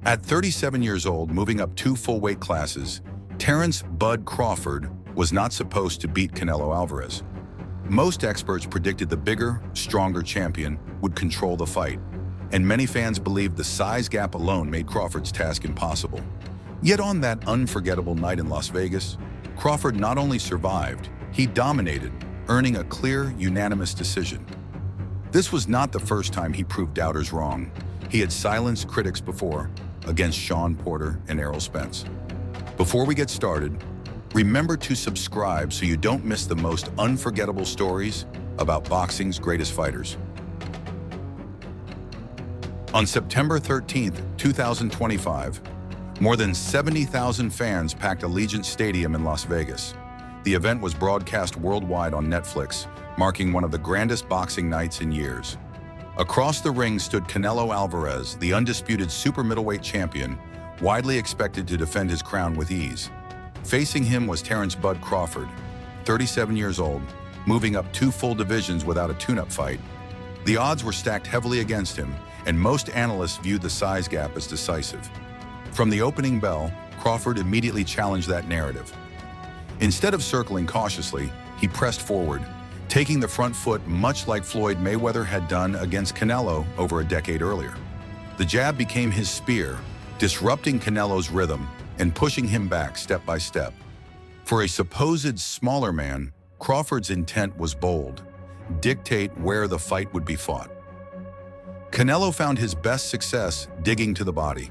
At 37 years old, moving up 2 full weight classes, Terence "Bud" Crawford was not supposed to beat Canelo Álvarez. Most experts predicted the bigger, stronger champion would control the fight, and many fans believed the size gap alone made Crawford's task impossible. Yet on that unforgettable night in Las Vegas, Crawford not only survived, he dominated, earning a clear, unanimous decision. This was not the first time he proved doubters wrong. He had silenced critics before, against Shawn Porter and Errol Spence. Before we get started, remember to subscribe so you don't miss the most unforgettable stories about boxing's greatest fighters. On September 13, 2025, more than 70,000 fans packed Allegiant Stadium in Las Vegas. The event was broadcast worldwide on Netflix, marking one of the grandest boxing nights in years. Across the ring stood Canelo Álvarez, the undisputed super middleweight champion, widely expected to defend his crown with ease. Facing him was Terence "Bud" Crawford, 37 years old, moving up 2 full divisions without a tune-up fight. The odds were stacked heavily against him, and most analysts viewed the size gap as decisive. From the opening bell, Crawford immediately challenged that narrative. Instead of circling cautiously, he pressed forward, taking the front foot much like Floyd Mayweather had done against Canelo over a decade earlier. The jab became his spear, disrupting Canelo's rhythm and pushing him back step by step. For a supposed smaller man, Crawford's intent was bold: dictate where the fight would be fought. Canelo found his best success digging to the body.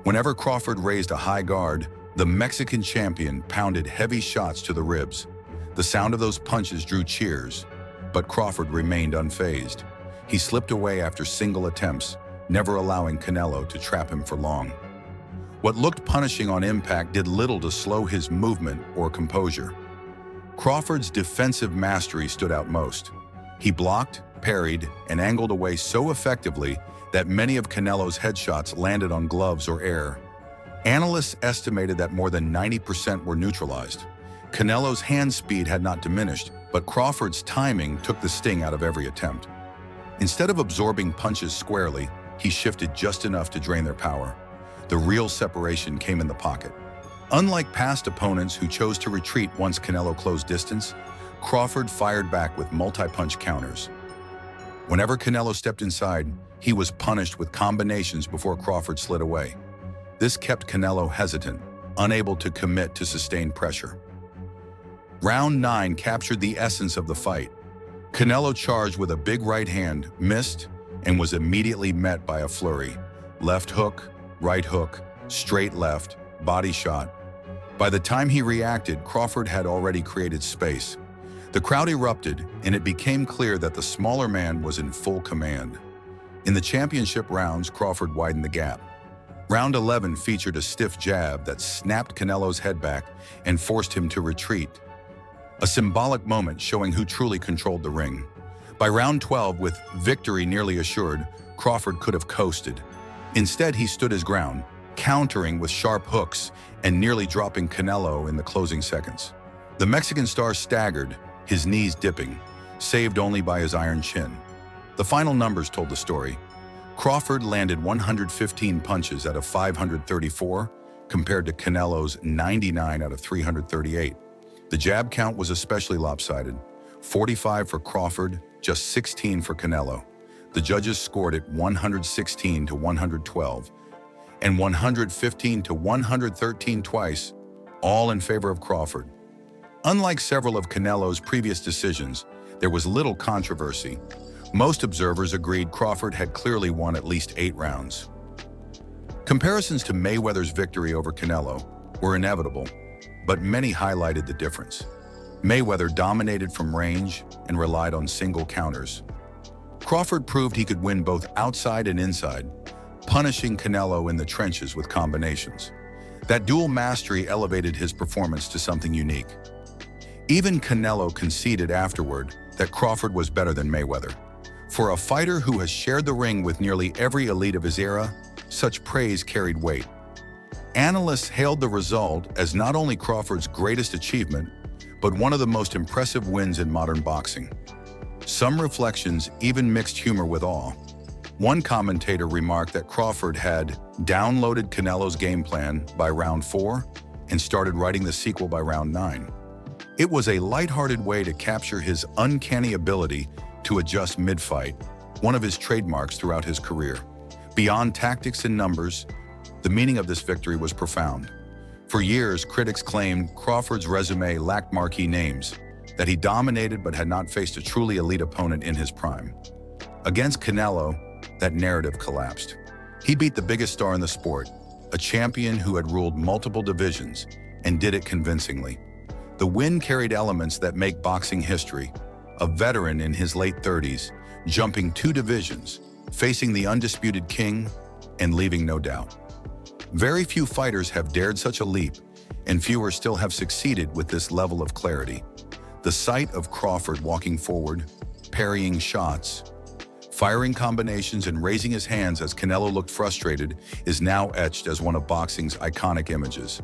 Whenever Crawford raised a high guard, the Mexican champion pounded heavy shots to the ribs. The sound of those punches drew cheers, but Crawford remained unfazed. He slipped away after single attempts, never allowing Canelo to trap him for long. What looked punishing on impact did little to slow his movement or composure. Crawford's defensive mastery stood out most. He blocked, parried, and angled away so effectively that many of Canelo's headshots landed on gloves or air. Analysts estimated that more than 90% were neutralized. Canelo's hand speed had not diminished, but Crawford's timing took the sting out of every attempt. Instead of absorbing punches squarely, he shifted just enough to drain their power. The real separation came in the pocket. Unlike past opponents who chose to retreat once Canelo closed distance, Crawford fired back with multi-punch counters. Whenever Canelo stepped inside, he was punished with combinations before Crawford slid away. This kept Canelo hesitant, unable to commit to sustained pressure. Round 9 captured the essence of the fight. Canelo charged with a big right hand, missed, and was immediately met by a flurry. Left hook, right hook, straight left, body shot. By the time he reacted, Crawford had already created space. The crowd erupted, and it became clear that the smaller man was in full command. In the championship rounds, Crawford widened the gap. Round 11 featured a stiff jab that snapped Canelo's head back and forced him to retreat. A symbolic moment showing who truly controlled the ring. By round 12, with victory nearly assured, Crawford could have coasted. Instead, he stood his ground, countering with sharp hooks and nearly dropping Canelo in the closing seconds. The Mexican star staggered, his knees dipping, saved only by his iron chin. The final numbers told the story. Crawford landed 115 punches out of 534, compared to Canelo's 99 out of 338. The jab count was especially lopsided: 45 for Crawford, just 16 for Canelo. The judges scored it 116 to 112, and 115 to 113 twice, all in favor of Crawford. Unlike several of Canelo's previous decisions, there was little controversy. Most observers agreed Crawford had clearly won at least 8 rounds. Comparisons to Mayweather's victory over Canelo were inevitable, but many highlighted the difference. Mayweather dominated from range and relied on single counters. Crawford proved he could win both outside and inside, punishing Canelo in the trenches with combinations. That dual mastery elevated his performance to something unique. Even Canelo conceded afterward that Crawford was better than Mayweather. For a fighter who has shared the ring with nearly every elite of his era, such praise carried weight. Analysts hailed the result as not only Crawford's greatest achievement, but one of the most impressive wins in modern boxing. Some reflections even mixed humor with awe. One commentator remarked that Crawford had downloaded Canelo's game plan by round 4 and started writing the sequel by round 9. It was a lighthearted way to capture his uncanny ability to adjust mid-fight, one of his trademarks throughout his career. Beyond tactics and numbers, the meaning of this victory was profound. For years, critics claimed Crawford's resume lacked marquee names, that he dominated but had not faced a truly elite opponent in his prime. Against Canelo, that narrative collapsed. He beat the biggest star in the sport, a champion who had ruled multiple divisions, and did it convincingly. The win carried elements that make boxing history: a veteran in his late 30s, jumping 2 divisions, facing the undisputed king, and leaving no doubt. Very few fighters have dared such a leap, and fewer still have succeeded with this level of clarity. The sight of Crawford walking forward, parrying shots, firing combinations, and raising his hands as Canelo looked frustrated is now etched as one of boxing's iconic images.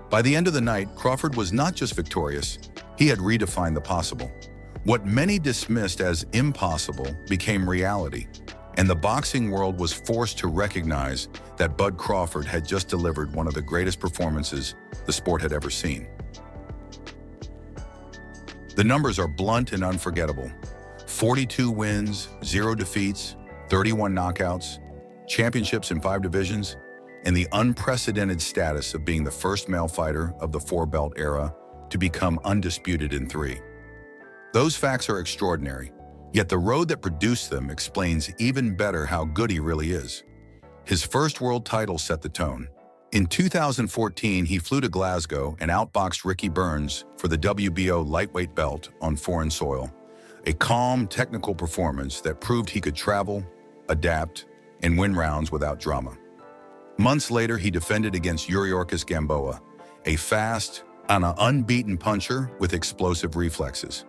By the end of the night, Crawford was not just victorious, he had redefined the possible. What many dismissed as impossible became reality, and the boxing world was forced to recognize that Bud Crawford had just delivered one of the greatest performances the sport had ever seen. The numbers are blunt and unforgettable. 42 wins, 0 defeats, 31 knockouts, championships in 5 divisions, and the unprecedented status of being the first male fighter of the 4-belt era to become undisputed in 3. Those facts are extraordinary, yet the road that produced them explains even better how good he really is. His first world title set the tone. In 2014, he flew to Glasgow and outboxed Ricky Burns for the WBO lightweight belt on foreign soil. A calm, technical performance that proved he could travel, adapt, and win rounds without drama. Months later, he defended against Yuriorkis Gamboa, a fast, unbeaten puncher with explosive reflexes.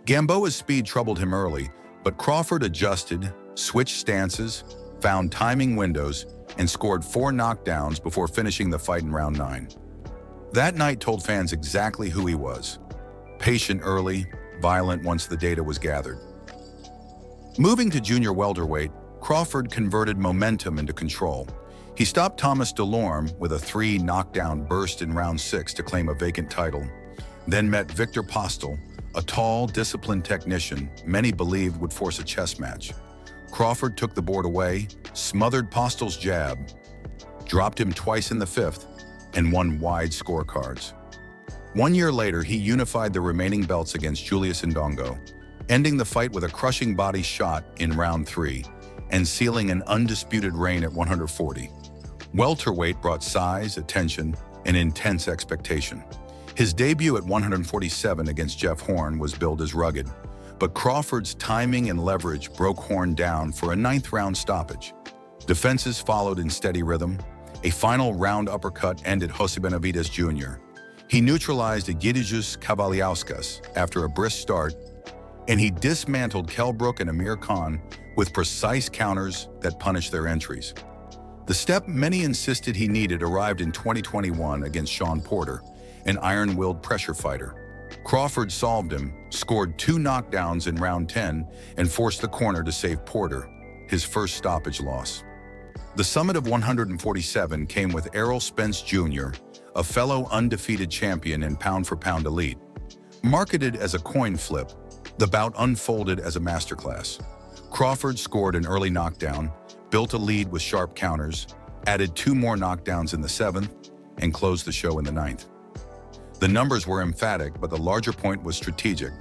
Gamboa's speed troubled him early, but Crawford adjusted, switched stances, found timing windows, and scored 4 knockdowns before finishing the fight in round 9. That night told fans exactly who he was: patient early, violent once the data was gathered. Moving to junior welterweight, Crawford converted momentum into control. He stopped Thomas Delorme with a 3 knockdown burst in round 6 to claim a vacant title, then met Victor Postel, a tall, disciplined technician many believed would force a chess match. Crawford took the board away, smothered Postel's jab, dropped him twice in the 5th, and won wide scorecards. 1 year later, he unified the remaining belts against Julius Ndongo, ending the fight with a crushing body shot in round 3 and sealing an undisputed reign at 140. Welterweight brought size, attention, and intense expectation. His debut at 147 against Jeff Horn was billed as rugged, but Crawford's timing and leverage broke Horn down for a 9th-round stoppage. Defenses followed in steady rhythm. A final round uppercut ended Jose Benavidez Jr. He neutralized Egidijus Kavaliauskas after a brisk start, and he dismantled Kell Brook and Amir Khan with precise counters that punished their entries. The step many insisted he needed arrived in 2021 against Sean Porter, an iron-willed pressure fighter. Crawford solved him, scored 2 knockdowns in round 10, and forced the corner to save Porter, his first stoppage loss. The summit of 147 came with Errol Spence Jr., a fellow undefeated champion in pound-for-pound elite. Marketed as a coin flip, the bout unfolded as a masterclass. Crawford scored an early knockdown, built a lead with sharp counters, added 2 more knockdowns in the 7th, and closed the show in the 9th. The numbers were emphatic, but the larger point was strategic.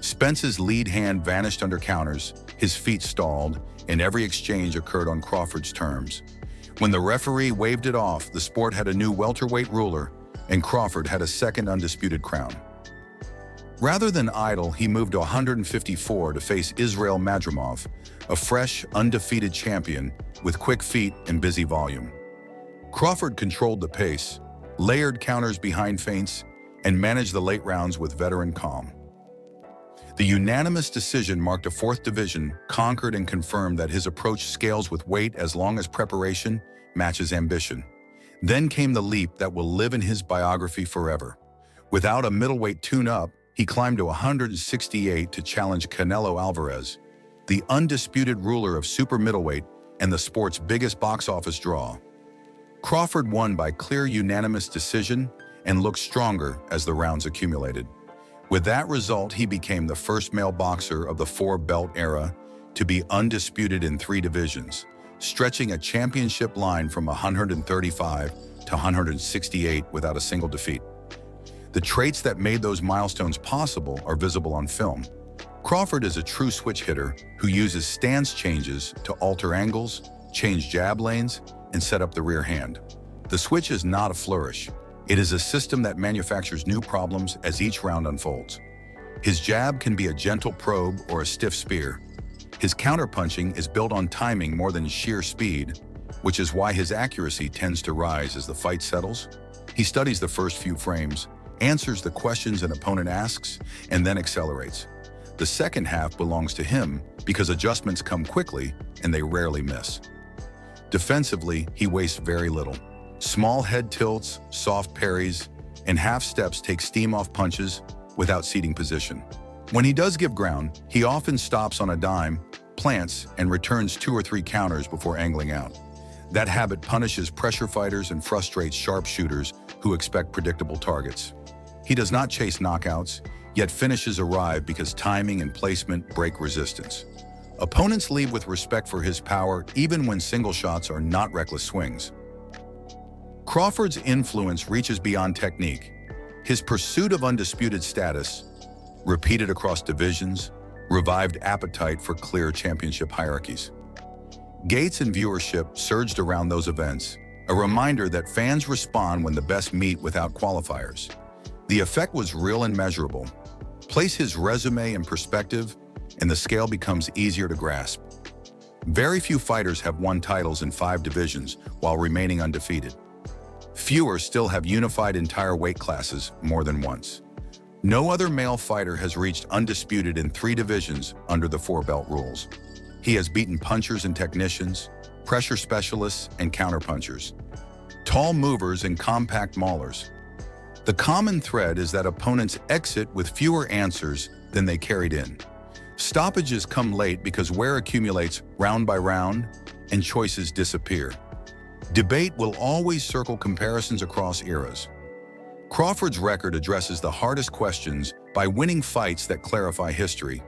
Spence's lead hand vanished under counters, his feet stalled, and every exchange occurred on Crawford's terms. When the referee waved it off, the sport had a new welterweight ruler, and Crawford had a second undisputed crown. Rather than idle, he moved to 154 to face Israel Madrimov, a fresh, undefeated champion with quick feet and busy volume. Crawford controlled the pace, layered counters behind feints, and managed the late rounds with veteran calm. The unanimous decision marked a 4th division, conquered and confirmed that his approach scales with weight as long as preparation matches ambition. Then came the leap that will live in his biography forever. Without a middleweight tune-up, he climbed to 168 to challenge Canelo Álvarez, the undisputed ruler of super middleweight and the sport's biggest box office draw. Crawford won by clear unanimous decision and looked stronger as the rounds accumulated. With that result, he became the first male boxer of the four-belt era to be undisputed in 3 divisions, stretching a championship line from 135 to 168 without a single defeat. The traits that made those milestones possible are visible on film. Crawford is a true switch hitter who uses stance changes to alter angles, change jab lanes, and set up the rear hand. The switch is not a flourish. It is a system that manufactures new problems as each round unfolds. His jab can be a gentle probe or a stiff spear. His counterpunching is built on timing more than sheer speed, which is why his accuracy tends to rise as the fight settles. He studies the first few frames, answers the questions an opponent asks, and then accelerates. The second half belongs to him because adjustments come quickly and they rarely miss. Defensively, he wastes very little. Small head tilts, soft parries, and half steps take steam off punches without ceding position. When he does give ground, he often stops on a dime, plants, and returns 2 or 3 counters before angling out. That habit punishes pressure fighters and frustrates sharpshooters who expect predictable targets. He does not chase knockouts, yet finishes arrive because timing and placement break resistance. Opponents leave with respect for his power even when single shots are not reckless swings. Crawford's influence reaches beyond technique. His pursuit of undisputed status, repeated across divisions, revived appetite for clear championship hierarchies. Gates and viewership surged around those events, a reminder that fans respond when the best meet without qualifiers. The effect was real and measurable. Place his resume in perspective, and the scale becomes easier to grasp. Very few fighters have won titles in 5 divisions while remaining undefeated. Fewer still have unified entire weight classes more than once. No other male fighter has reached undisputed in 3 divisions under the 4-belt rules. He has beaten punchers and technicians, pressure specialists and counterpunchers, tall movers and compact maulers. The common thread is that opponents exit with fewer answers than they carried in. Stoppages come late because wear accumulates round by round and choices disappear. Debate will always circle comparisons across eras. Crawford's record addresses the hardest questions by winning fights that clarify history.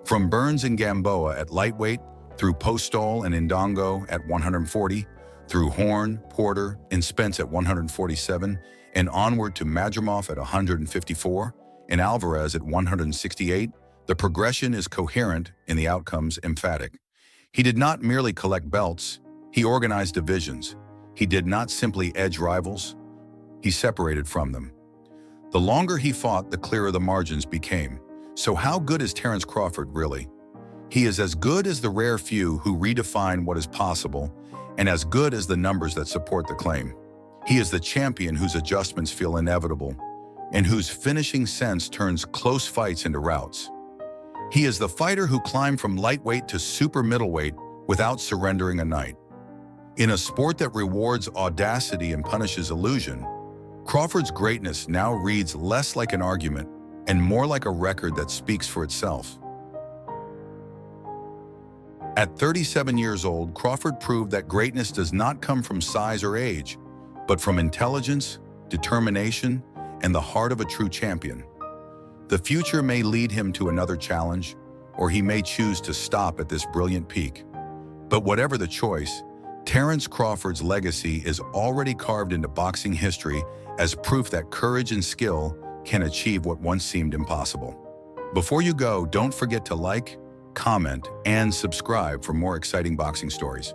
From Burns and Gamboa at lightweight, through Postol and Indongo at 140, through Horn, Porter, and Spence at 147, and onward to Madrimov at 154, and Alvarez at 168, the progression is coherent and the outcomes emphatic. He did not merely collect belts, he organized divisions. He did not simply edge rivals, he separated from them. The longer he fought, the clearer the margins became. So how good is Terence Crawford really? He is as good as the rare few who redefine what is possible, and as good as the numbers that support the claim. He is the champion whose adjustments feel inevitable, and whose finishing sense turns close fights into routes. He is the fighter who climbed from lightweight to super middleweight without surrendering a night. In a sport that rewards audacity and punishes illusion, Crawford's greatness now reads less like an argument and more like a record that speaks for itself. At 37 years old, Crawford proved that greatness does not come from size or age, but from intelligence, determination, and the heart of a true champion. The future may lead him to another challenge, or he may choose to stop at this brilliant peak. But whatever the choice, Terence Crawford's legacy is already carved into boxing history as proof that courage and skill can achieve what once seemed impossible. Before you go, don't forget to like, comment, and subscribe for more exciting boxing stories.